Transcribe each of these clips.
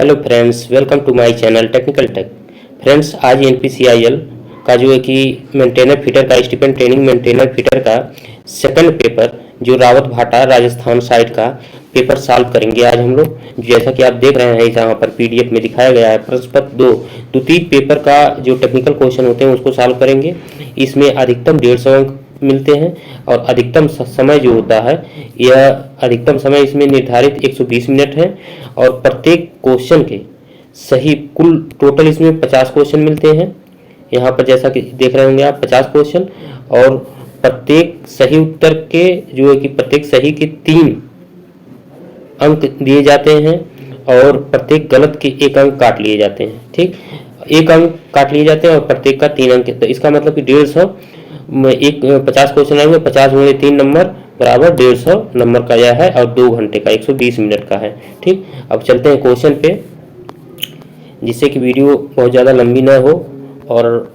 Hello friends, welcome to my channel technical tech. Friends, आज NPCIL का जो है कि मेंटेनर फिटर का स्टीफन ट्रेनिंग मेंटेनर फिटर का सेकंड पेपर जो रावत भाटा राजस्थान साइड का पेपर सॉल्व करेंगे आज हम लोग। जैसा कि आप देख रहे हैं यहाँ पर पीडीएफ में दिखाया गया है। प्रश्न पत्र द्वितीय पेपर का जो टेक्निकल क्वेश्चन होते हैं उसको सॉल्व करेंगे। इसमें अधिकतम 150 अंक मिलते हैं और अधिकतम समय जो होता है यह अधिकतम समय इसमें निर्धारित 120 मिनट है और प्रत्येक क्वेश्चन के सही कुल टोटल इसमें 50 क्वेश्चन मिलते हैं। यहाँ पर जैसा कि देख रहे होंगे आप 50 क्वेश्चन और प्रत्येक सही उत्तर के जो है कि प्रत्येक सही के 3 अंक दिए जाते हैं और प्रत्येक गलत के 1 अंक काट लिए जाते हैं। ठीक, 1 अंक काट लिए जाते हैं और प्रत्येक का 3 अंक। तो इसका मतलब कि 150 50 क्वेश्चन आएंगे, 50 गुणे 3 नंबर बराबर 150 नंबर का यह है और 2 घंटे का 120 मिनट का है। ठीक, अब चलते हैं क्वेश्चन पे, जिससे कि वीडियो बहुत ज़्यादा लंबी ना हो और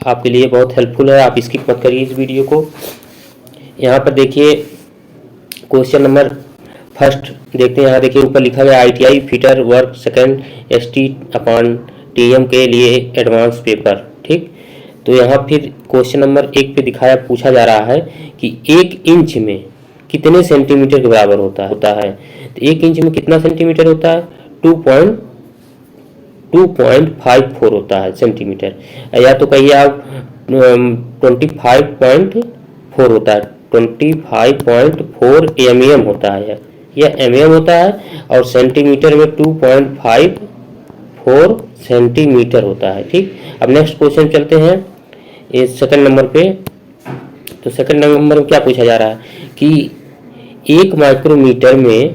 आपके लिए बहुत हेल्पफुल है। आप स्किप मत करिए इस वीडियो को। यहाँ पर देखिए क्वेश्चन नंबर फर्स्ट देखते हैं। यहाँ देखिए ऊपर लिखा गया ITI fitter work second ST/TM के लिए एडवांस पेपर। ठीक, तो यहाँ फिर क्वेश्चन नंबर 1 पे पूछा जा रहा है कि 1 इंच में कितने सेंटीमीटर के बराबर होता है। तो 1 इंच में कितना सेंटीमीटर होता है? 2.54 होता है सेंटीमीटर, या तो कहिए आप 25.4 होता है। 25.4 mm होता है, यह mm होता है और सेंटीमीटर में 2.54 सेंटीमीटर होता है। ठीक, अब नेक्स्ट क्वेश्चन चलते हैं इस सेकंड नंबर पे। तो सेकंड नंबर में क्या पूछा जा रहा है कि 1 माइक्रोमीटर में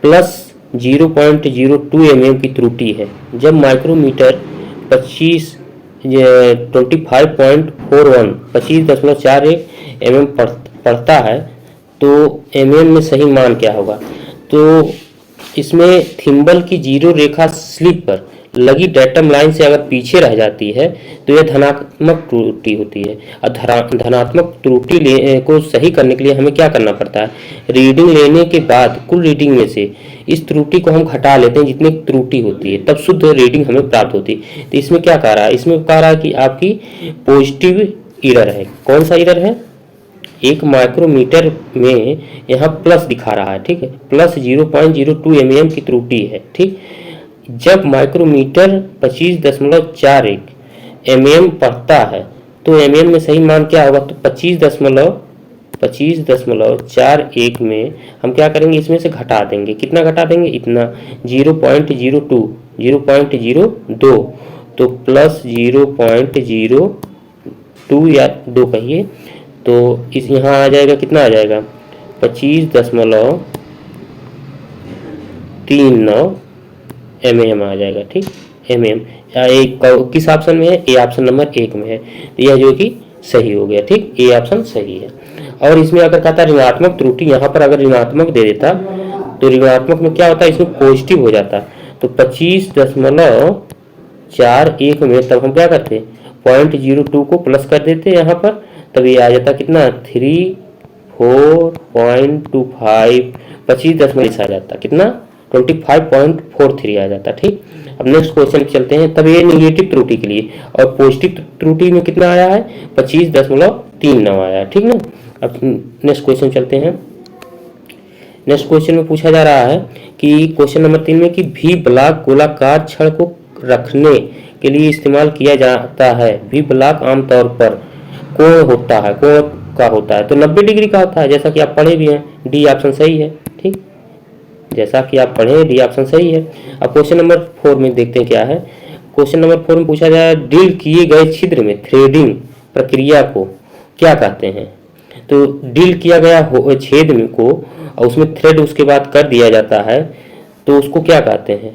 प्लस 0.02 mm की त्रुटि है। जब माइक्रोमीटर 25.41 mm पढ़ता है तो mm में सही मान क्या होगा? तो इसमें थिम्बल की जीरो रेखा स्लिप पर लगी डेटम लाइन से अगर पीछे रह जाती है तो यह धनात्मक त्रुटि होती है। और धनात्मक त्रुटि को सही करने के लिए हमें क्या करना पड़ता है? रीडिंग लेने के बाद कुल रीडिंग में से इस त्रुटि को हम घटा लेते हैं जितनी त्रुटि होती है, तब शुद्ध रीडिंग हमें प्राप्त होती है। तो इसमें क्या कह रहा है? इसमें कह रहा है कि आपकी पॉजिटिव एरर है। कौन सा एरर है? 1 माइक्रोमीटर में यहाँ प्लस दिखा रहा है। ठीक है, प्लस 0.02 mm की त्रुटि है। ठीक, जब माइक्रोमीटर 25.41 mm पढ़ता है तो mm में सही मान क्या होगा? तो 25.41 में हम क्या करेंगे? इसमें से घटा देंगे। कितना घटा देंगे? इतना 0.02 तो प्लस 0.02 या 2 कहिए, तो इस यहाँ आ जाएगा, कितना आ जाएगा? 25.39 mm आ जाएगा। ठीक, mm एक किस ऑप्शन में है? ए ऑप्शन नंबर 1 में है। तो यह जो कि सही हो गया। ठीक, ए ऑप्शन सही है। और इसमें अगर कहता ऋणात्मक त्रुटि, यहाँ पर अगर ऋणात्मक दे देता तो ऋणात्मक में क्या होता है? इसमें पॉजिटिव हो जाता। तो 25.41 में तब हम क्या करते? 0.02 को प्लस कर देते यहाँ पर, तब ये आ जाता कितना? 34.25 25 आ जाता कितना? 25.43 आ जाता। ठीक, अब नेक्स्ट क्वेश्चन चलते हैं। तब ये निगेटिव त्रुटि के लिए, और पॉजिटिव त्रुटि में कितना आया है? 25.39 आया। ठीक ना। अब नेक्स्ट क्वेश्चन चलते हैं। नेक्स्ट क्वेश्चन में पूछा जा रहा है कि क्वेश्चन नंबर 3 में कि भी ब्लॉक गोलाकार छड़ को रखने के लिए इस्तेमाल किया जाता है। भी ब्लॉक आमतौर पर कोण होता है, कोण का होता है तो 90 डिग्री का होता है, जैसा कि आप पढ़े भी हैं। डी ऑप्शन सही है। ठीक, जैसा कि आप पढ़े डी ऑप्शन सही है। अब क्वेश्चन नंबर 4 में देखते हैं क्या है। क्वेश्चन नंबर 4 में पूछा जाए ड्रिल किए गए छिद्र में थ्रेडिंग प्रक्रिया को क्या कहते हैं। तो ड्रिल किया गया छेद में को और उसमें थ्रेड उसके बाद कर दिया जाता है तो उसको क्या कहते हैं?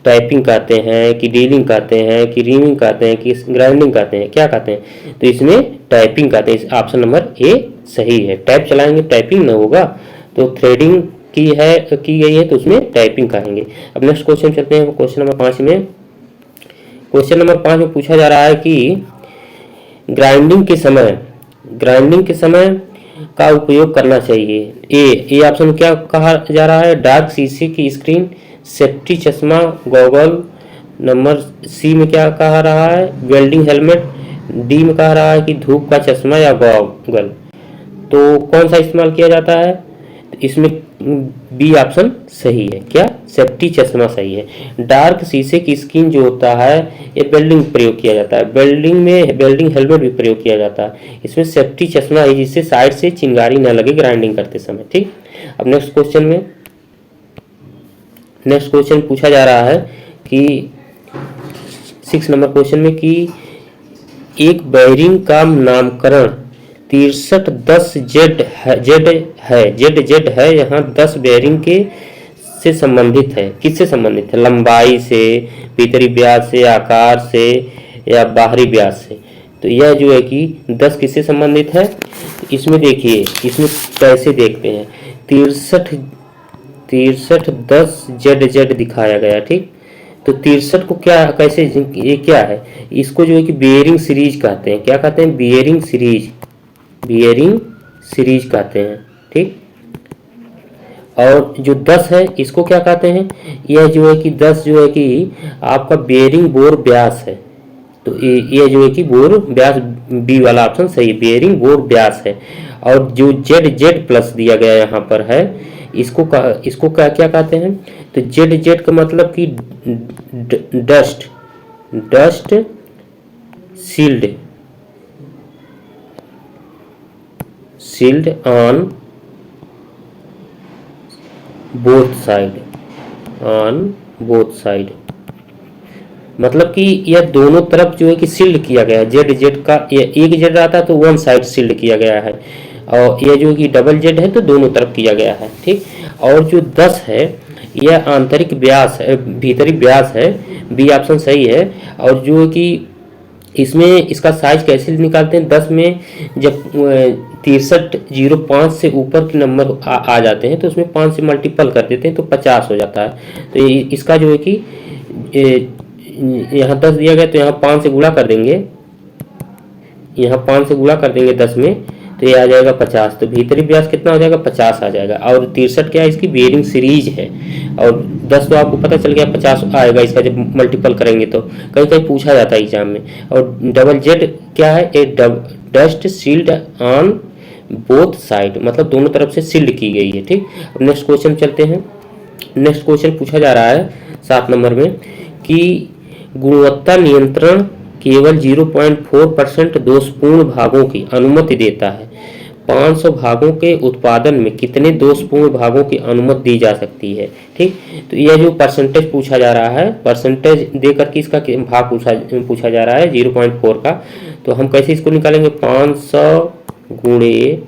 टाइपिंग कहते हैं कि ड्रिलिंग कहते हैं कि रीमिंग कहते हैं कि ग्राइंडिंग कहते हैं, क्या कहते हैं? तो इसमें टाइपिंग कहते हैं। ऑप्शन नंबर ए सही है। टाइप चलाएंगे टाइपिंग ना होगा, तो थ्रेडिंग की गई है तो उसमें टाइपिंग कहेंगे। अब नेक्स्ट क्वेश्चन चलते हैं क्वेश्चन नंबर 5 में। क्वेश्चन नंबर 5 में पूछा जा रहा है कि ग्राइंडिंग के समय का उपयोग करना चाहिए? ए ऑप्शन क्या कहा जा रहा है? डार्क शीशे की स्क्रीन, सेफ्टी चश्मा, गॉगल। नंबर सी में क्या कहा रहा है? Welding helmet. डी में कहा रहा है कि धूप का चश्मा या गॉगल। तो कौन सा इस्तेमाल किया जाता है? इसमें बी ऑप्शन सही है। क्या? सेफ्टी चश्मा सही है। डार्क शीशे की स्क्रीन जो होता है ये वेल्डिंग प्रयोग किया जाता है, वेल्डिंग में वेल्डिंग हेलमेट भी प्रयोग किया जाता है। इसमें सेफ्टी चश्मा है जिससे साइड से चिंगारी न लगे ग्राइंडिंग करते समय। ठीक। अब नेक्स्ट क्वेश्चन पूछा जा रहा है कि 6 नंबर क्वेश्चन में कि एक बेयरिंग का नामकरण 6310 जेड है। यहाँ 10 बेयरिंग के से संबंधित है। किससे संबंधित है? लंबाई से, भीतरी व्यास से, आकार से या बाहरी व्यास से। तो यह जो है कि 10 किससे संबंधित है? इसमें देखिए, इसमें कैसे देखते हैं। 6310 जेड दिखाया गया। ठीक। तो 63 को क्या कैसे, ये क्या है? इसको जो है कि बेयरिंग सीरीज कहते हैं। क्या कहते हैं? बेयरिंग सीरीज कहते हैं। ठीक। और जो 10 है इसको क्या कहते हैं? यह जो है कि 10 जो है कि आपका बेयरिंग बोर व्यास है। तो ये जो है कि बोर व्यास, बी वाला ऑप्शन सही, बेयरिंग बोर व्यास है। और जो जेड प्लस दिया गया यहाँ पर है, इसको क्या कहते हैं? तो जेड का मतलब कि dust shield on both side, मतलब कि यह दोनों तरफ जो है कि शील्ड किया गया है। जेड का एक जेड आता है तो वन साइड शील्ड किया गया है, और यह जो कि डबल जेड है तो दोनों तरफ किया गया है। ठीक। और जो 10 है यह आंतरिक व्यास है, भीतरी व्यास है, बी ऑप्शन सही है। और जो कि इसमें इसका साइज कैसे निकालते हैं? 10 में जब 6305 से ऊपर के नंबर आ जाते हैं तो उसमें 5 से मल्टीपल कर देते हैं तो 50 हो जाता है। तो इसका जो है कि यहाँ 10 दिया गया तो यहाँ 5 से गुणा कर देंगे, यहाँ 5 से गुणा कर देंगे 10 में, तो ये आ जाएगा 50। तो भीतरी व्यास कितना हो जाएगा? 50 आ जाएगा। और 63 क्या है? इसकी बेयरिंग सीरीज है। और 10 तो आपको पता चल गया 50 आएगा इसका जब मल्टीपल करेंगे तो। कहीं कहीं पूछा जाता है एग्जाम में। और डबल जेड क्या है? एक dust shield on both side, मतलब दोनों तरफ से शील्ड की गई है। ठीक। अब नेक्स्ट क्वेश्चन चलते हैं। नेक्स्ट क्वेश्चन पूछा जा रहा है 7 नंबर में कि गुणवत्ता नियंत्रण केवल 0.4% दोषपूर्ण भागों की अनुमति देता है। 500 भागों के उत्पादन में कितने दोषपूर्ण भागों की अनुमति दी जा सकती है? ठीक। तो यह जो परसेंटेज पूछा जा रहा है, परसेंटेज दे करके इसका भाग पूछा जा रहा है 0.4 का। तो हम कैसे इसको निकालेंगे? 500 गुणे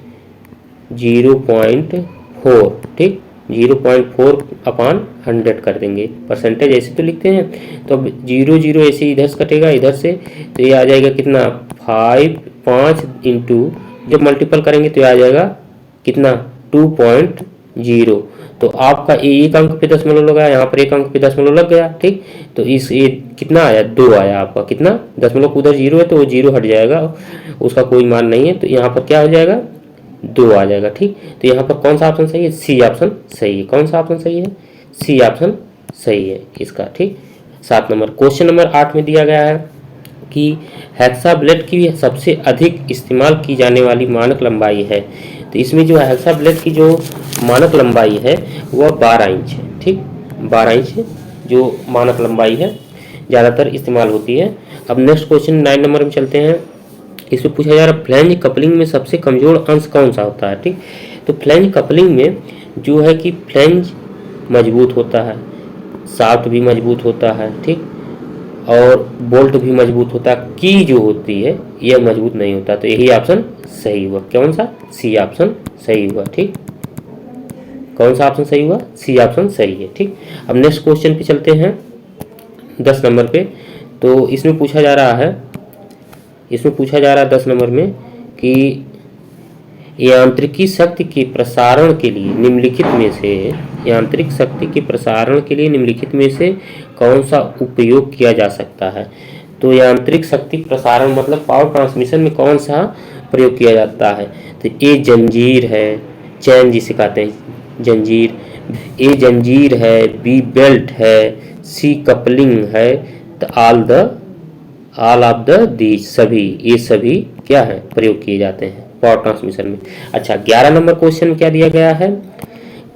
0.4। ठीक। 0.4 अपॉन 100 कर देंगे। परसेंटेज ऐसे तो लिखते हैं, तो अब 0 ऐसे इधर से कटेगा, इधर से, तो ये आ जाएगा कितना? 5 इंटू, जब मल्टीपल करेंगे तो ये आ जाएगा कितना? 2.0। तो आपका एक अंक पे दशमलव लगा, यहाँ पर एक अंक पे दशमलव लग गया। ठीक। तो इस ये कितना आया? 2 आया आपका। कितना? दशमलव उधर 0 है तो वो 0 हट जाएगा, उसका कोई मान नहीं है। तो यहाँ पर क्या हो जाएगा? 2 आ जाएगा। ठीक। तो यहाँ पर कौन सा ऑप्शन सही है? सी ऑप्शन सही है। कौन सा ऑप्शन सही है? सी ऑप्शन सही है इसका। ठीक। 7 नंबर क्वेश्चन नंबर 8 में दिया गया है कि हेक्साब्लेड की सबसे अधिक इस्तेमाल की जाने वाली मानक लंबाई है। तो इसमें जो हेक्साब्लेड की जो मानक लंबाई है वह 12 इंच है। ठीक। 12 इंच जो मानक लंबाई है ज़्यादातर इस्तेमाल होती है। अब नेक्स्ट क्वेश्चन 9 नंबर में चलते हैं। इसमें पूछा जा रहा है फ्लैंज कपलिंग में सबसे कमजोर अंश कौन सा होता है? ठीक। तो फ्लैंज कपलिंग में जो है कि फ्लैंज मजबूत होता है, शाफ्ट भी मजबूत होता है। ठीक। और बोल्ट भी मजबूत होता है, की जो होती है यह मजबूत नहीं होता। तो यही ऑप्शन सही हुआ। कौन सा? सी ऑप्शन सही हुआ। ठीक। कौन सा ऑप्शन सही हुआ? सी ऑप्शन सही है। ठीक। अब नेक्स्ट क्वेश्चन पे चलते हैं 10 नंबर पे। तो इसमें पूछा जा रहा है 10 नंबर में कि यांत्रिकी शक्ति के प्रसारण के लिए निम्नलिखित में से कौन सा उपयोग किया जा सकता है? तो यांत्रिक शक्ति प्रसारण मतलब पावर ट्रांसमिशन में कौन सा प्रयोग किया जाता है? तो ए जंजीर है, चैन जिसे कहते हैं जंजीर, ए जंजीर है, बी बेल्ट है, सी कपलिंग है, तो ऑल ऑफ द दी, सभी, ये सभी क्या है प्रयोग किए जाते हैं पावर ट्रांसमिशन में। अच्छा 11 नंबर क्वेश्चन में क्या दिया गया है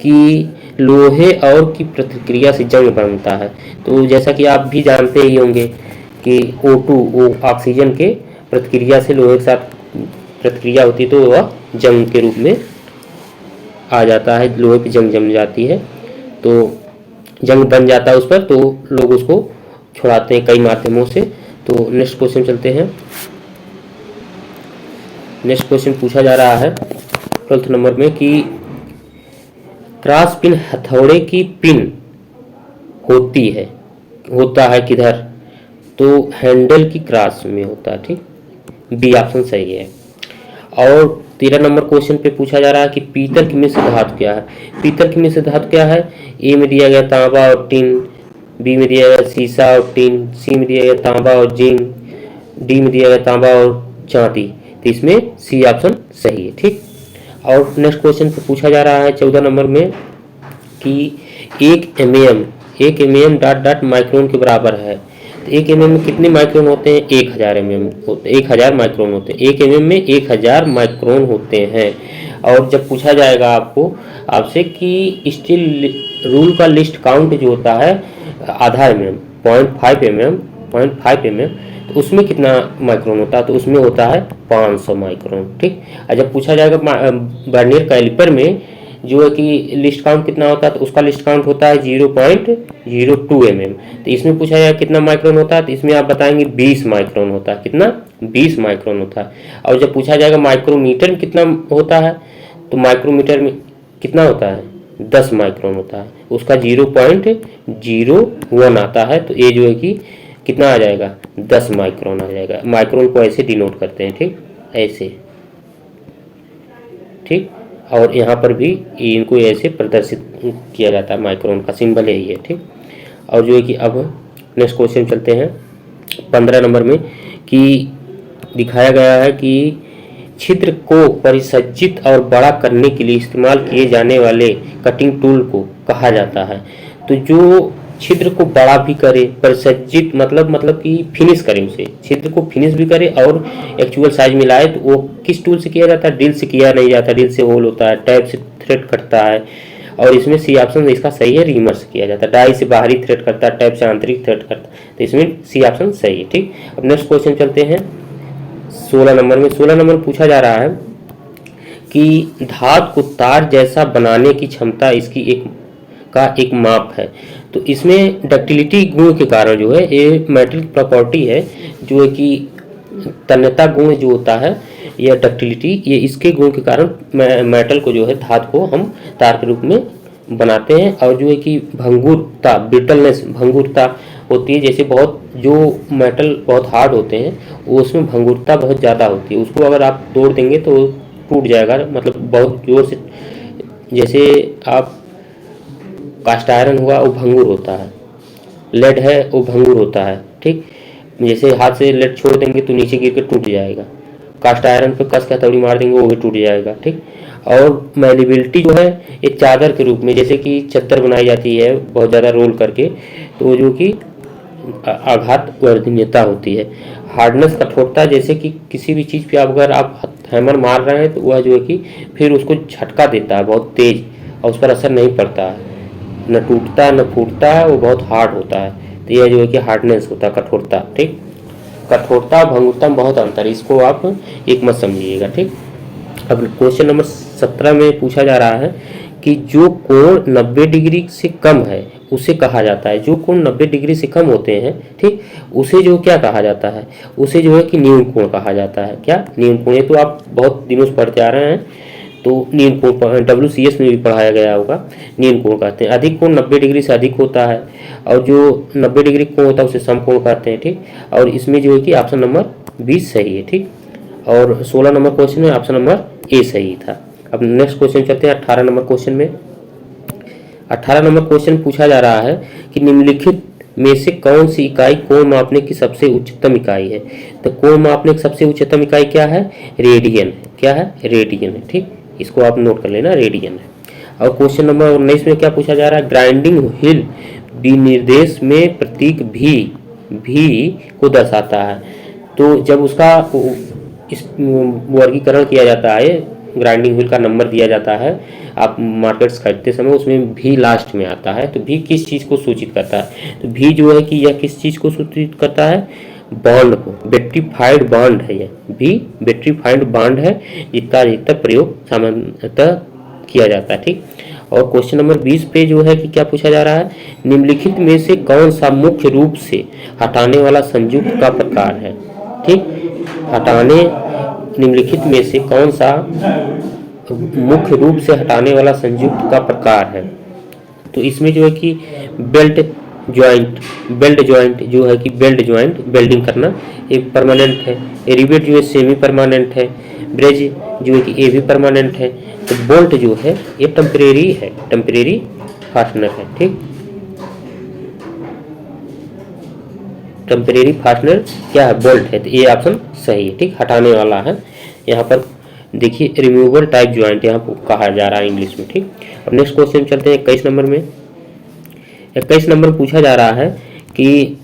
कि लोहे और की प्रतिक्रिया से जंग बनता है। तो जैसा कि आप भी जानते ही होंगे कि O2 ऑक्सीजन के प्रतिक्रिया से लोहे के साथ प्रतिक्रिया होती है तो वह जंग के रूप में आ जाता है, लोहे पे जंग जम जाती है, तो जंग बन जाता है उस पर, तो लोग उसको छुड़ाते हैं कई माध्यमों से। तो नेक्स्ट क्वेश्चन चलते हैं। नेक्स्ट क्वेश्चन पूछा जा रहा है 12th नंबर में कि क्रॉस पिन हथौड़े की पिन होता है किधर? तो हैंडल की क्रॉस में होता है, ठीक, बी ऑप्शन सही है। और 13 नंबर क्वेश्चन पे पूछा जा रहा है कि पीतल की मिश्र धातु क्या है? पीतल की मिश्र धातु क्या है? ए में दिया गया तांबा और टिन, बी में दिया गया सीसा और टिन, सी में दिया गया तांबा और जिंक, डी में दिया गया तांबा और चांदी। तो इसमें सी ऑप्शन सही है, ठीक। और नेक्स्ट क्वेश्चन पे पूछा जा रहा है 14 नंबर में कि 1 mm डॉट माइक्रोन के बराबर है। तो 1 mm में कितने माइक्रोन होते हैं? 1000 माइक्रोन होते हैं। 1 mm में 1000 माइक्रोन होते हैं। और जब पूछा जाएगा आपसे कि स्टील रूल का लिस्ट काउंट जो होता है आधा mm 0.5 mm, तो उसमें कितना माइक्रोन होता है? तो उसमें होता है 500 माइक्रोन, ठीक। और जब पूछा जाएगा वर्नियर कैलिपर में जो है कि लिस्ट काउंट कितना होता है, तो उसका लिस्ट काउंट होता है 0.02 mm। तो इसमें पूछा जाएगा कितना माइक्रोन होता है, तो इसमें आप बताएंगे 20 माइक्रोन होता है। कितना? 20 माइक्रोन होता है। और जब पूछा जाएगा माइक्रोमीटर में कितना होता है, तो माइक्रोमीटर में कितना होता है? 10 माइक्रोन होता है, उसका 0.01 आता है। तो ये जो है कि कितना आ जाएगा? 10 माइक्रोन आ जाएगा। माइक्रोन को ऐसे डिनोट करते हैं, ठीक, ऐसे, ठीक। और यहाँ पर भी इनको ऐसे प्रदर्शित किया जाता है, माइक्रोन का सिंबल यही है, ठीक। और जो है कि अब नेक्स्ट क्वेश्चन चलते हैं 15 नंबर में कि दिखाया गया है कि छिद्र को परिसज्जित और बड़ा करने के लिए इस्तेमाल किए जाने वाले कटिंग टूल को कहा जाता है। तो जो छिद्र को बड़ा भी करे, परिसज्जित मतलब कि फिनिश करे, उसे छिद्र को फिनिश भी करे और एक्चुअल साइज में लाए, तो वो किस टूल से किया जाता है? ड्रिल से किया नहीं जाता। ड्रिल से होल होता है, टैप से थ्रेड कटता है, और इसमें सी ऑप्शन इसका सही है, रीमर से किया जाता है। डाई से बाहरी थ्रेड करता है, टैप से आंतरिक थ्रेड करता है। तो इसमें सी ऑप्शन सही है, ठीक। अब नेक्स्ट क्वेश्चन चलते हैं 16 नंबर में। 16 नंबर में पूछा जा रहा है कि धातु को तार जैसा बनाने की क्षमता इसकी एक माप है। तो इसमें डक्टिलिटी गुण के कारण जो है, ये मेटल प्रॉपर्टी है जो है कि तन्यता गुण जो होता है या डक्टिलिटी, ये इसके गुण के कारण मेटल को जो है धातु को हम तार के रूप में बनाते हैं। और जो है कि भंगुरता, ब्रिटलनेस, भंगुरता होती है। जैसे बहुत जो मेटल बहुत हार्ड होते हैं वो उसमें भंगुरता बहुत ज़्यादा होती है, उसको अगर आप तोड़ देंगे तो टूट जाएगा, मतलब बहुत जोर से। जैसे आप कास्ट आयरन हुआ वो भंगुर होता है, लेड है वो भंगुर होता है, ठीक। जैसे हाथ से लेड छोड़ देंगे तो नीचे गिर के टूट जाएगा, कास्ट आयरन पे कस का हथौड़ी मार देंगे वो भी टूट जाएगा, ठीक। और मैलिबिलिटी जो है एक चादर के रूप में, जैसे कि चद्दर बनाई जाती है बहुत ज़्यादा रोल करके, तो जो कि आघात वर्धनीयता होती है। हार्डनेस, कठोरता, जैसे कि किसी भी चीज़ पे अगर आप हैमर मार रहे हैं तो वह जो है कि फिर उसको झटका देता है बहुत तेज और उस पर असर नहीं पड़ता है, न टूटता है न फूटता है, वो बहुत हार्ड होता है। तो यह जो है कि हार्डनेस होता है, कठोरता, ठीक। कठोरता भंगुरता में बहुत अंतर है, इसको आप एक मत समझिएगा, ठीक। अब क्वेश्चन नंबर 17 में पूछा जा रहा है कि जो कोण 90 डिग्री से कम है उसे कहा जाता है। जो कोण 90 डिग्री से कम होते हैं, ठीक, उसे जो क्या कहा जाता है? उसे जो है कि न्यून कोण कहा जाता है। क्या? न्यून कोण। ये तो आप बहुत दिनों से पढ़ते आ रहे हैं, तो न्यून कोण WCS में भी पढ़ाया गया होगा। न्यून कोण कहते हैं। अधिक कोण 90 डिग्री से अधिक होता है, और जो 90 डिग्री कोण होता है उसे समकोण कहते हैं, ठीक। और इसमें जो है कि ऑप्शन नंबर 20 सही है, ठीक। और 16 नंबर क्वेश्चन में ऑप्शन नंबर ए सही था। अब नेक्स्ट क्वेश्चन चलते हैं 18 नंबर क्वेश्चन में। 18 नंबर क्वेश्चन पूछा जा रहा है कि निम्नलिखित में से कौन सी इकाई कोण मापने की सबसे उच्चतम इकाई है? तो कोण मापने की सबसे उच्चतम इकाई क्या है? रेडियन है। क्या है? रेडियन है। ठीक, इसको आप नोट कर लेना, रेडियन है। और क्वेश्चन नंबर 19 में क्या पूछा जा रहा है? ग्राइंडिंग व्हील विनिर्देश में प्रतीक भी को दर्शाता है। तो जब उसका इस वर्गीकरण किया जाता है, ग्राइंडिंग व्हील का नंबर दिया जाता है आप मार्केट्स खरीदते समय, उसमें भी लास्ट में आता है। तो भी किस चीज़ को सूचित करता है? तो भी जो है कि यह किस चीज़ को सूचित करता है? बॉन्ड को, बैटरीफाइड बॉन्ड है। यह भी बैटरीफाइड बॉन्ड है जिसका अधिकतर प्रयोग सामान्यतः किया जाता है। ठीक, और क्वेश्चन नंबर 20 पे जो है कि क्या पूछा जा रहा है? निम्नलिखित में से कौन सा मुख्य रूप से हटाने वाला संयुक्त का प्रकार है? ठीक, निम्नलिखित में से कौन सा मुख्य रूप से हटाने वाला संयुक्त का प्रकार है? तो इसमें जो है कि बेल्ट जॉइंट जो है कि बेल्ट जॉइंट वेल्डिंग करना ये परमानेंट है। रिवेट जो है सेमी परमानेंट है। ब्रेज जो है कि ये भी परमानेंट है। तो बोल्ट जो है ये टेम्परेरी है, टेम्परेरी फास्टनर है। ठीक, टेम्परेरी फास्टनर क्या है? बोल्ट है। तो ये ऑप्शन सही है। ठीक, हटाने वाला है। यहाँ पर देखिए रिमूवेबल टाइप ज्वाइंट यहाँ कहा जा रहा है इंग्लिश में। ठीक, अब नेक्स्ट क्वेश्चन चलते हैं 21 नंबर में। 21 नंबर पूछा जा रहा है कि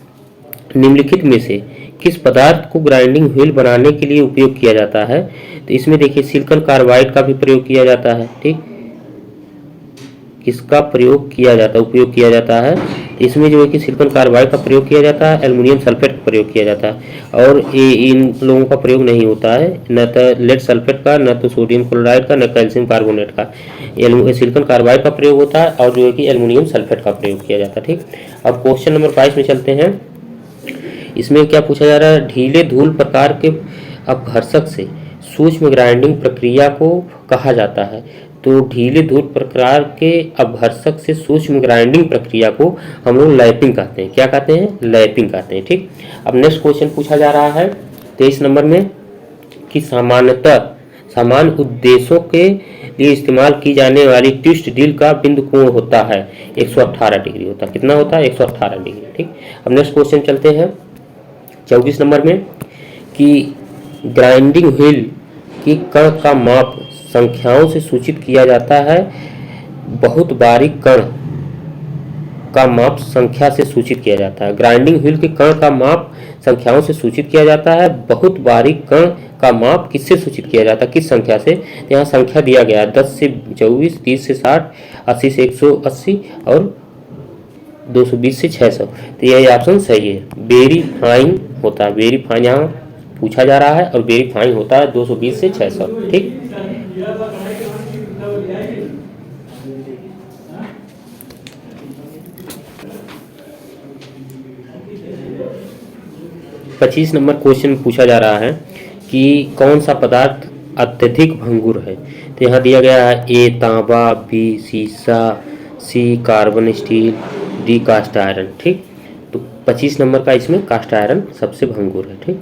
निम्नलिखित में से किस पदार्थ को ग्राइंडिंग व्हील बनाने के लिए उपयोग किया जाता है? तो इसमें देखिए सिलिकॉन कार्बाइड का भी प्रयोग किया जाता है। ठीक, किसका प्रयोग किया जाता है? उपयोग किया जाता है। इसमें जो है कि सिलिकॉन कार्बाइड का प्रयोग किया जाता है, एल्युमिनियम सल्फेट का प्रयोग किया जाता है। और ये इन लोगों का प्रयोग नहीं होता है, न तो लेड सल्फेट का, न तो सोडियम क्लोराइड का, न कैल्शियम कार्बोनेट का। सिलिकॉन कार्बाइड का प्रयोग होता है और जो है कि एल्युमिनियम सल्फेट का प्रयोग किया जाता है। ठीक, अब क्वेश्चन नंबर 22 में चलते हैं। इसमें क्या पूछा जा रहा है? ढीले धूल प्रकार के अपघर्षक से सूक्ष्म ग्राइंडिंग प्रक्रिया को कहा जाता है। तो ढीले धूल प्रकार के अपघर्षक से सूक्ष्म ग्राइंडिंग प्रक्रिया को हम लोग लैपिंग कहते हैं। क्या कहते हैं? लैपिंग कहते हैं। ठीक, अब नेक्स्ट क्वेश्चन पूछा जा रहा है 23 नंबर में कि सामान्यतः सामान्य उद्देश्यों के लिए इस्तेमाल की जाने वाली ट्विस्ट ड्रिल का बिंदु कोण होता है 118 डिग्री होता है। कितना होता है? 118 डिग्री। ठीक, अब नेक्स्ट क्वेश्चन चलते हैं 24 नंबर में कि ग्राइंडिंग व्हील की कण का माप संख्याओं से सूचित किया जाता है। बहुत बारीक कण का माप संख्या से सूचित किया जाता है। ग्राइंडिंग व्हील के कण का माप संख्याओं से सूचित किया जाता है। बहुत बारीक कण का माप किससे सूचित किया जाता है? किस संख्या से? यहाँ संख्या दिया गया है 10 से 24, 30 से 60, 80 से 180 और 220 से 600। तो यह ऑप्शन सही है। वेरीफाइंग होता है, वेरीफाइंग यहाँ पूछा जा रहा है और वेरीफाइंग होता है 220 से 600। ठीक, पच्चीस नंबर क्वेश्चन पूछा जा रहा है कि कौन सा पदार्थ अत्यधिक भंगुर है? तो यहाँ दिया गया है ए तांबा, बी सीसा, C carbon steel, D cast iron. ठीक, तो 25 नंबर का इसमें कास्ट आयरन सबसे भंगुर है। ठीक,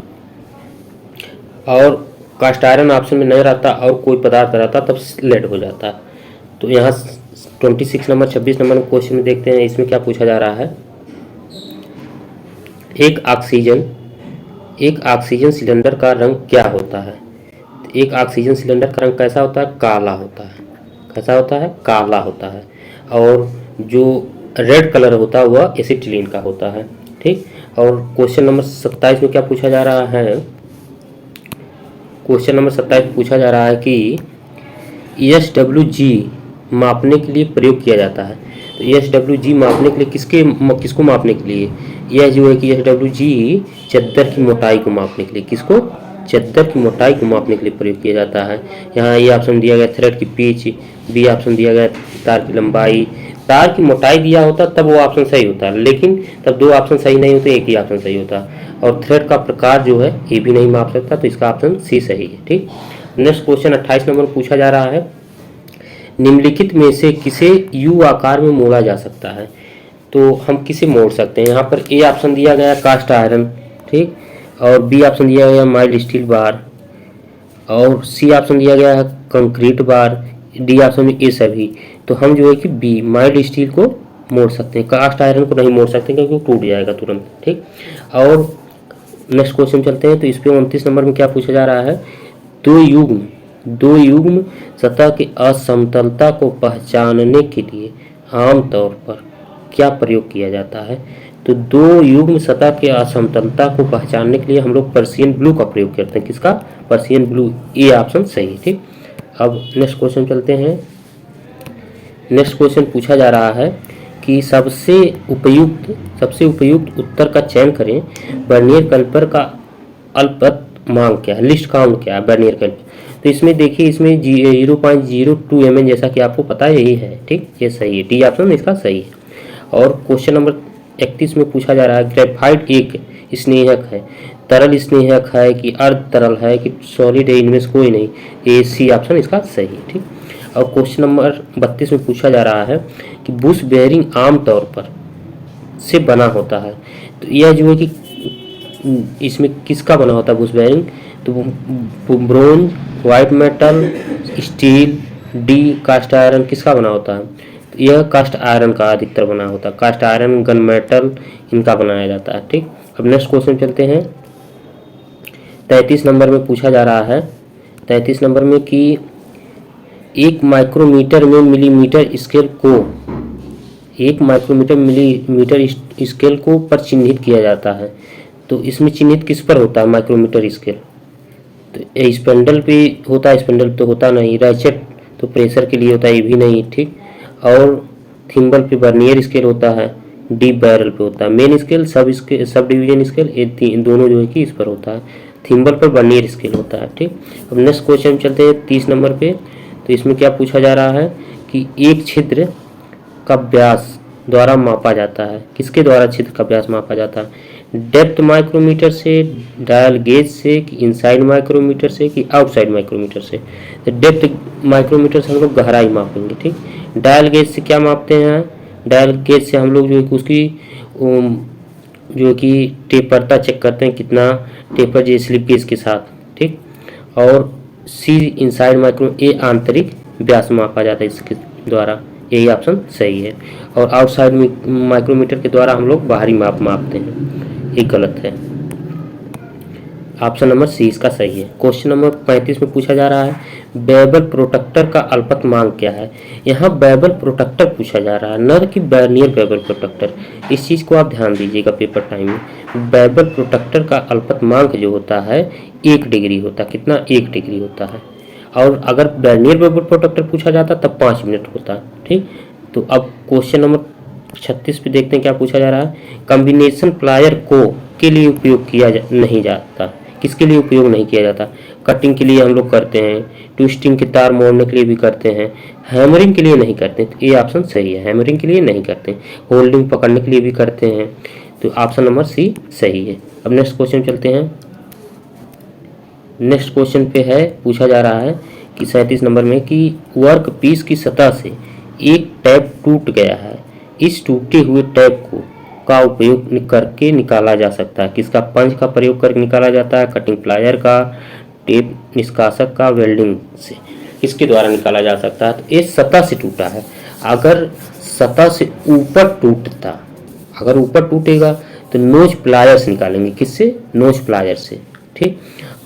और कास्ट आयरन ऑप्शन में नहीं रहता और कोई पदार्थ रहता तब लेड हो जाता। तो यहाँ 26 नंबर 26 नंबर क्वेश्चन में देखते हैं इसमें क्या पूछा जा रहा है। एक ऑक्सीजन सिलेंडर का रंग क्या होता है? एक ऑक्सीजन सिलेंडर का रंग कैसा होता है? काला होता है। कैसा होता है? काला होता है। और जो रेड कलर होता है वह एसिटिलीन का होता है। ठीक, और क्वेश्चन नंबर 27 में क्या पूछा जा रहा है? क्वेश्चन नंबर 27 पूछा जा रहा है कि SWG मापने के लिए प्रयोग किया जाता है। तो SWG मापने के लिए किसको मापने के लिए? यह जो है कि SWG चद्दर की मोटाई को मापने के लिए, किसको? चद्दर की मोटाई को मापने के लिए प्रयोग किया जाता है। यहाँ ये ऑप्शन दिया गया थ्रेड की पिच, बी ऑप्शन दिया गया तार की लंबाई। तार की मोटाई दिया होता तब वो ऑप्शन सही होता, लेकिन तब दो ऑप्शन सही नहीं होते, एक ही ऑप्शन सही होता। और थ्रेड का प्रकार जो है ये भी नहीं माप सकता, तो इसका ऑप्शन सी सही है। ठीक, नेक्स्ट क्वेश्चन 28 नंबर पूछा जा रहा है। निम्नलिखित में से किसे यू आकार में मोड़ा जा सकता है? तो हम किसे मोड़ सकते हैं? यहाँ पर ए ऑप्शन दिया गया कास्ट आयरन। ठीक, और बी ऑप्शन दिया गया माइल्ड स्टील बार, और सी ऑप्शन दिया गया है कंक्रीट बार, डी ऑप्शन में ए सभी। तो हम जो है कि बी माइल्ड स्टील को मोड़ सकते हैं, कास्ट आयरन को नहीं मोड़ सकते क्योंकि वो टूट जाएगा तुरंत। ठीक, और नेक्स्ट क्वेश्चन चलते हैं। तो इस पे 29 नंबर में क्या पूछा जा रहा है, दो युग्म सतह की असमतलता को पहचानने के लिए आमतौर पर क्या प्रयोग किया जाता है। तो दो युग्म सतह की असमतलता को पहचानने के लिए हम लोग पर्शियन ब्लू का प्रयोग करते हैं। किसका, पर्शियन ब्लू, ये ऑप्शन सही है। ठीक, अब नेक्स्ट क्वेश्चन चलते हैं। नेक्स्ट क्वेश्चन पूछा जा रहा है कि सबसे उपयुक्त उत्तर का चयन करें। वर्नियर कैलिपर का अल्पतमांक क्या है, लिस्ट काउंट क्या है वर्नियर कैलिपर। तो इसमें देखिए, इसमें 0.02 mm जैसा कि आपको पता है यही है। ठीक, ये सही है, डी ऑप्शन इसका सही है। और क्वेश्चन नंबर 31 में पूछा जा रहा है ग्रेफाइट एक स्नेहक है, तरल स्नेहक है कि अर्ध तरल है कि सॉलिड है, इनमें से कोई नहीं, ये सी ऑप्शन इसका सही है। ठीक, और क्वेश्चन नंबर 32 में पूछा जा रहा है कि बुश बेयरिंग आमतौर पर से बना होता है। तो यह जो है कि इसमें किसका बना होता है बुश बेयरिंग, तो bronze, white metal, steel, D cast iron, किसका बना होता है। तो यह कास्ट आयरन का अधिकतर बना होता है, कास्ट आयरन, गन मेटल, इनका बनाया जाता है। ठीक, अब नेक्स्ट क्वेश्चन चलते हैं। 33 नंबर में पूछा जा रहा है, 33 नंबर में कि 1 माइक्रोमीटर में मिलीमीटर स्केल को 1 माइक्रोमीटर मिलीमीटर स्केल को पर चिन्हित किया जाता है। तो इसमें चिन्हित किस पर होता है माइक्रोमीटर स्केल, तो स्पेंडल पे होता है, स्पेंडल तो होता नहीं, रैचेट तो प्रेशर के लिए होता है, ये भी नहीं। ठीक, और थिम्बल पे वर्नियर स्केल होता है, डीप बैरल पे होता है, main scale sub division scale, ये दोनों जो है कि इस पर होता है, थिम्बल पर वर्नियर स्केल होता है। ठीक, अब नेक्स्ट क्वेश्चन चलते हैं 30 नंबर पे। तो इसमें क्या पूछा जा रहा है कि एक छिद्र का व्यास द्वारा मापा जाता है, किसके द्वारा छिद्र का व्यास मापा जाता है, डेप्थ माइक्रोमीटर से, डायल गेज से, कि इनसाइड माइक्रोमीटर से, कि आउटसाइड माइक्रोमीटर से। तो डेप्थ माइक्रोमीटर से हम लोग गहराई मापेंगे। ठीक, डायल गेज से क्या मापते हैं, डायल गेज से हम लोग जो है कि उसकी जो है कि टेपरता चेक करते हैं, कितना टेपर जो स्लिप गेज के साथ। ठीक, और सी इनसाइड माइक्रो, ए आंतरिक व्यास मापा जाता है इसके द्वारा, यही ऑप्शन सही है। और आउटसाइड माइक्रोमीटर के द्वारा हम लोग बाहरी माप मापते हैं, ये गलत है, ऑप्शन नंबर सी इसका सही है। क्वेश्चन नंबर 35 में पूछा जा रहा है बेबल प्रोटेक्टर का अल्पतमांक क्या है। यहाँ बेबल प्रोटेक्टर पूछा जा रहा है, न कि वर्नियर बेबल प्रोटेक्टर। इस चीज़ को आप ध्यान दीजिएगा पेपर टाइम में। बेबल प्रोटेक्टर का अल्पतमांक जो होता है 1 डिग्री होता है, कितना, 1 डिग्री होता है। और अगर वर्नियर बेबल प्रोटेक्टर पूछा जाता तब 5 मिनट होता। ठीक, तो अब क्वेश्चन नंबर 36 पे देखते हैं क्या पूछा जा रहा है। कॉम्बिनेशन प्लायर को के लिए उपयोग किया नहीं जाता, किसके लिए उपयोग नहीं किया जाता, कटिंग के लिए हम लोग करते हैं, ट्विस्टिंग के तार मोड़ने के लिए भी करते हैं, हैमरिंग के लिए नहीं करते। तो ये ऑप्शन सही है, हैमरिंग के लिए नहीं करते, होल्डिंग पकड़ने के लिए भी करते हैं। तो ऑप्शन नंबर सी सही है। अब नेक्स्ट क्वेश्चन चलते हैं। नेक्स्ट क्वेश्चन पे है, पूछा जा रहा है कि 37 नंबर में कि वर्क पीस की सतह से एक टैप टूट गया है, इस टूटे हुए टैप को का उपयोग करके निकाला जा सकता है, किसका, पंच का प्रयोग करके निकाला जाता है, कटिंग प्लायर का, टेप निष्कासक का, वेल्डिंग से, इसके द्वारा निकाला जा सकता है। तो ये सतह से टूटा है, अगर सतह से ऊपर टूटता, अगर ऊपर टूटेगा तो नोज प्लायर से निकालेंगे, किससे, नोज प्लायर से। ठीक,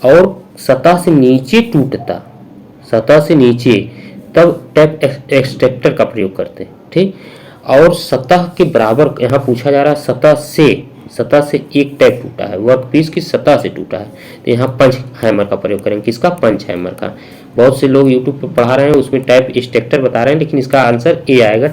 और सतह से नीचे टूटता, सतह से नीचे, तब टैप एक्सट्रैक्टर का प्रयोग करते हैं। ठीक, और सतह के बराबर यहाँ पूछा जा रहा है, सतह से एक टैप टूटा है, वर्कपीस की सतह से टूटा है, तो यहाँ पंच हैमर का प्रयोग करेंगे, किसका, पंच हैमर का। बहुत से लोग यूट्यूब पर पढ़ा रहे हैं, उसमें टैप एक्सट्रैक्टर बता रहे हैं, लेकिन इसका आंसर ए आएगा,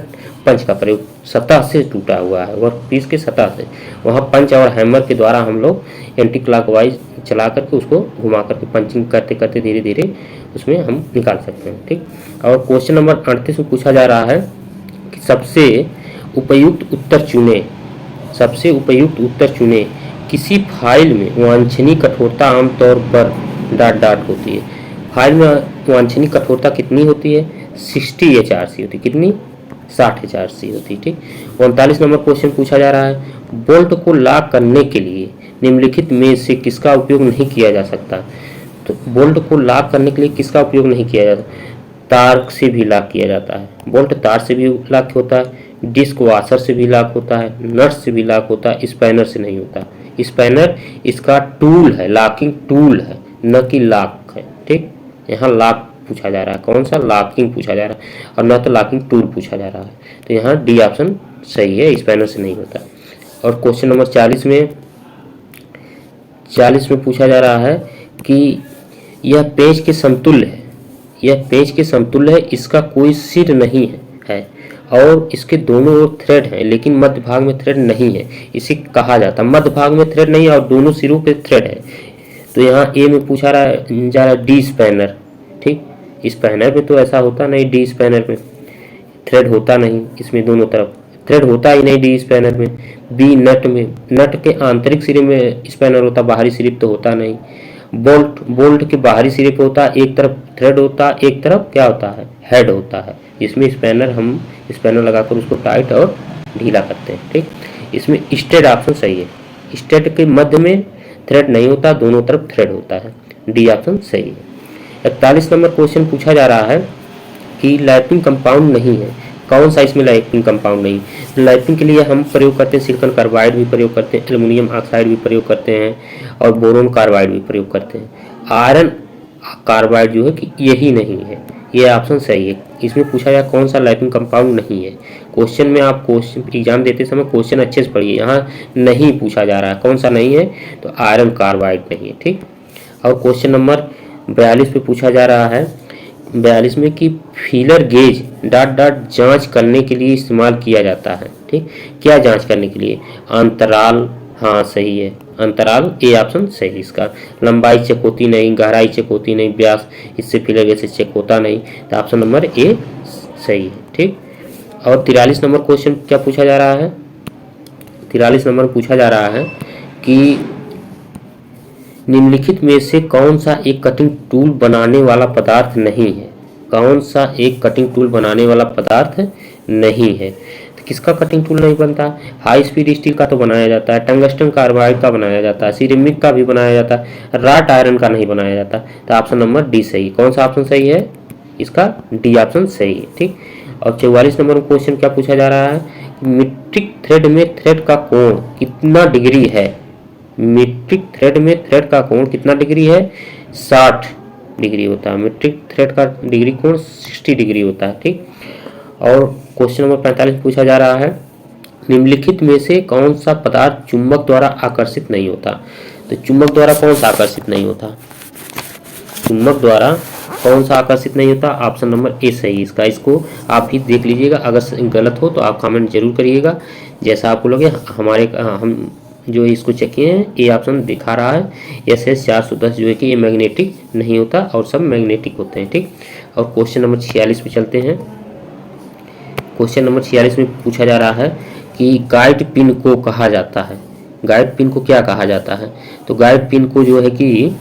पंच का प्रयोग, सतह से टूटा हुआ है, वर्कपीस के सतह से, वहाँ पंच और हैमर के द्वारा हम लोग एंटी क्लॉकवाइज चला करके उसको घुमा करके पंचिंग करते करते धीरे धीरे उसमें हम निकाल सकते हैं। ठीक, और क्वेश्चन नंबर 38 में पूछा जा रहा है कि सबसे उपयुक्त उत्तर चुने, किसी फाइल में वांछनीय कठोरता आमतौर पर ... होती है। फाइल में वांछनीय कठोरता कितनी होती है, 60 HRC होती है, कितनी, 60 HRC होती है। ठीक, 39 नंबर क्वेश्चन पूछा जा रहा है बोल्ट को लॉक करने के लिए निम्नलिखित में से किसका उपयोग नहीं किया जा सकता। तो बोल्ट को लॉक करने के लिए किसका उपयोग नहीं किया जाता, तार से भी लॉक किया जाता है, बोल्ट तार से भी लॉक होता है, डिस्क वाशर से भी लॉक होता है, नट से भी लॉक होता है, स्पैनर से नहीं होता। स्पैनर इसका टूल है, लॉकिंग टूल है, न कि लॉक है। ठीक, यहाँ लॉक पूछा जा रहा है, कौन सा, लॉकिंग पूछा जा रहा है और न तो लॉकिंग टूल पूछा जा रहा है। तो यहाँ डी ऑप्शन सही है, स्पैनर से नहीं होता। और क्वेश्चन नंबर 40 में पूछा जा रहा है कि यह पेज के समतुल्य है, यह पेज के समतुल्य है, इसका कोई सिर नहीं है और इसके दोनों ओर थ्रेड है लेकिन मध्य भाग में थ्रेड नहीं है, इसे कहा जाता है। मध्य भाग में थ्रेड नहीं है और दोनों सिरों पे थ्रेड है, तो यहाँ ए में पूछा जा रहा है डी स्पैनर। ठीक, स्पैनर में तो ऐसा होता नहीं, डी स्पैनर में थ्रेड होता नहीं, इसमें दोनों तरफ थ्रेड होता ही नहीं डी स्पैनर में। बी नट में, नट के आंतरिक सिरे में स्पैनर होता, बाहरी सिरे तो होता नहीं। बोल्ट के बाहरी सिरे पे होता है, एक तरफ थ्रेड होता है, एक तरफ क्या होता है, हेड होता है, जिसमें हम स्पैनर लगाकर उसको टाइट और ढीला करते हैं। ठीक, इसमें स्ट्रेट ऑप्शन सही है, स्ट्रेट के मध्य में थ्रेड नहीं होता, दोनों तरफ थ्रेड होता है, डी ऑप्शन सही है। 41 नंबर क्वेश्चन पूछा जा रहा है कि लैपिंग कंपाउंड नहीं है, कौन सा इसमें लैपिंग कंपाउंड नहीं। लैपिंग के लिए हम प्रयोग करते हैं सिलिकॉन कार्बाइड भी प्रयोग करते हैं, एल्युमिनियम ऑक्साइड भी प्रयोग करते हैं और बोरोन कार्बाइड भी प्रयोग करते हैं। आयरन कार्बाइड जो है कि यही नहीं है, ये ऑप्शन सही है। इसमें पूछा जाए कौन सा लैपिंग कंपाउंड नहीं है। क्वेश्चन में आप क्वेश्चन एग्जाम देते समय क्वेश्चन अच्छे से पढ़िए, यहाँ नहीं पूछा जा रहा है कौन सा नहीं है, तो आयरन कार्बाइड नहीं है। ठीक, और क्वेश्चन नंबर 42 पे पूछा जा रहा है 42 में कि फीलर गेज डॉट डॉट जांच करने के लिए इस्तेमाल किया जाता है। ठीक, क्या जांच करने के लिए, अंतराल, हाँ सही है, अंतराल ए ऑप्शन सही इसका। लंबाई चेक होती नहीं, गहराई चेक होती नहीं, व्यास इससे फीलर गेज से चेक होता नहीं, तो ऑप्शन नंबर ए सही है। ठीक, और 43 नंबर क्वेश्चन क्या पूछा जा रहा है, 43 नंबर पूछा जा रहा है कि निम्नलिखित में से कौन सा एक कटिंग टूल बनाने वाला पदार्थ नहीं है, कौन सा एक कटिंग टूल बनाने वाला पदार्थ नहीं है। तो किसका कटिंग टूल नहीं बनता, हाई स्पीड स्टील का तो बनाया जाता है, टंगस्टन कार्बाइड का बनाया जाता है, सिरेमिक का भी बनाया जाता है, राट आयरन का नहीं बनाया जाता। तो ऑप्शन नंबर डी सही, कौन सा ऑप्शन सही है इसका, डी ऑप्शन सही है। ठीक, और 44 नंबर क्वेश्चन क्या पूछा जा रहा है, मीट्रिक थ्रेड में थ्रेड का कोण कितना डिग्री है, मीट्रिक थ्रेड में थ्रेड का कोण कितना डिग्री है, 60 डिग्री होता है। मीट्रिक थ्रेड का डिग्री कोण 60 डिग्री होता है। ठीक, और क्वेश्चन नंबर 45 पूछा जा रहा है निम्नलिखित में से कौन सा पदार्थ चुंबक द्वारा आकर्षित नहीं होता। तो चुंबक द्वारा कौन सा आकर्षित नहीं होता, चुंबक द्वारा कौन सा आकर्षित नहीं होता, ऑप्शन नंबर ए सही इसका। इसको आप भी देख लीजिएगा, अगर गलत हो तो आप कमेंट जरूर करिएगा, जैसा आपको लगे। हम जो इसको चेक किए हैं, ए ऑप्शन दिखा रहा है SS 410 जो है कि ये मैग्नेटिक नहीं होता और सब मैग्नेटिक होते हैं। ठीक, और क्वेश्चन नंबर 46 पे चलते हैं। क्वेश्चन नंबर 46 में पूछा जा रहा है कि गाइड पिन को कहा जाता है, गाइड पिन को क्या कहा जाता है। तो गाइड पिन को जो है कि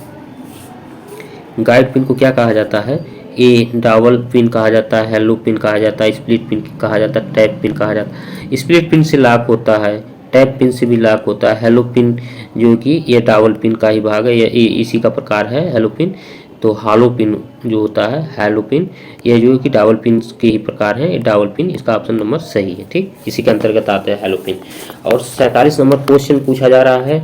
गाइड पिन को क्या कहा जाता है, ए डबल पिन कहा जाता है, हेलो पिन कहा जाता है, स्प्लिट पिन कहा जाता है, टैप पिन कहा जाता है। स्प्लिट पिन से लॉक होता है, टैप पिन से भी लॉक होता है। हेलो पिन जो कि ये डबल पिन का ही भाग है, ये इसी का प्रकार है हेलो पिन। तो हालो पिन जो होता है, हेलो पिन, ये जो कि डबल पिन के ही प्रकार है, ये डबल पिन, इसका ऑप्शन नंबर सही है। ठीक, इसी के अंतर्गत आते हैं हेलो पिन। और 47 नंबर क्वेश्चन पूछा जा रहा है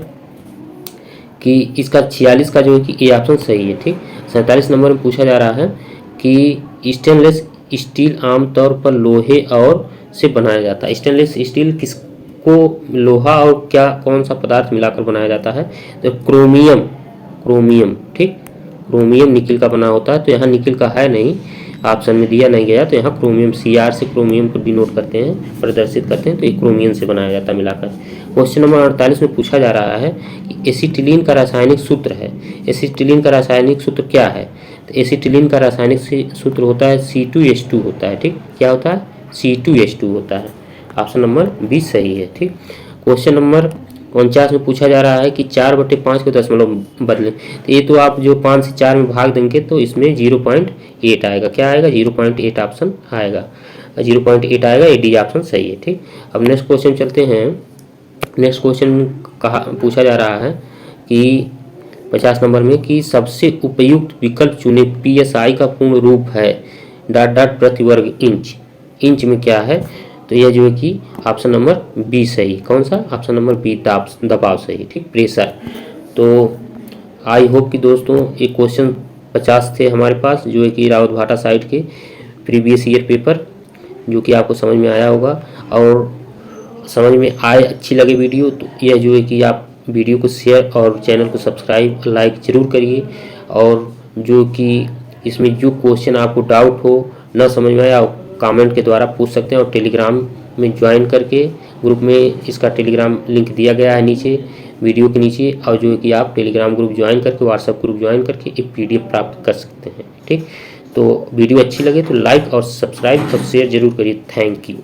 कि इसका 46 का जो है कि ये ऑप्शन सही है। ठीक, 47 नंबर में पूछा जा रहा है कि स्टेनलेस स्टील आमतौर पर लोहे और से बनाया जाता है। स्टेनलेस स्टील किसको लोहा और क्या कौन सा पदार्थ मिलाकर बनाया जाता है, तो क्रोमियम, क्रोमियम। ठीक, क्रोमियम निकिल का बना होता है, तो यहाँ निकिल का है नहीं, ऑप्शन में दिया नहीं गया, तो यहाँ क्रोमियम CR से क्रोमियम को डिनोट करते हैं, प्रदर्शित करते हैं, तो ये क्रोमियम से बनाया जाता है मिलाकर। क्वेश्चन नंबर 48 में पूछा जा रहा है कि एसिटिलीन का रासायनिक सूत्र है, एसिटिलीन का रासायनिक सूत्र क्या है। तो एसिटिलीन का रासायनिक सूत्र होता है C2H2 होता है। ठीक, क्या होता है, C2H2 होता है, ऑप्शन नंबर 20 सही है। ठीक, क्वेश्चन नंबर 49 में पूछा जा रहा है कि 4/5 को दशमलव बदलें। तो ये तो आप जो 5 से 4 में भाग देंगे तो इसमें 0.8 आएगा, क्या आएगा, 0.8 ऑप्शन आएगा, 0.8 आएगा, ये डी ऑप्शन सही है। ठीक, अब नेक्स्ट क्वेश्चन चलते हैं। नेक्स्ट क्वेश्चन पूछा जा रहा है कि 50 नंबर में कि सबसे उपयुक्त विकल्प चुने, PSI का पूर्ण रूप है डॉट डॉट प्रति वर्ग इंच, इंच में क्या है, तो यह जो है कि ऑप्शन नंबर बी सही। कौन सा? ऑप्शन नंबर बी, दबाव सही। ठीक, प्रेशर। तो आई होप कि दोस्तों ये क्वेश्चन 50 थे हमारे पास, जो है कि रावत भाटा साइड के प्रीवियस ईयर पेपर, जो कि आपको समझ में आया होगा। और समझ में आए, अच्छी लगे वीडियो, तो यह जो है कि आप वीडियो को शेयर और चैनल को सब्सक्राइब लाइक ज़रूर करिए। और जो कि इसमें जो क्वेश्चन आपको डाउट हो, ना समझ में आया, कमेंट के द्वारा पूछ सकते हैं। और टेलीग्राम में ज्वाइन करके ग्रुप में, इसका टेलीग्राम लिंक दिया गया है नीचे वीडियो के नीचे, और जो है कि आप टेलीग्राम ग्रुप ज्वाइन करके, व्हाट्सएप ग्रुप ज्वाइन करके एक PDF प्राप्त कर सकते हैं। ठीक, तो वीडियो अच्छी लगे तो लाइक और सब्सक्राइब और शेयर जरूर करिए। Thank you.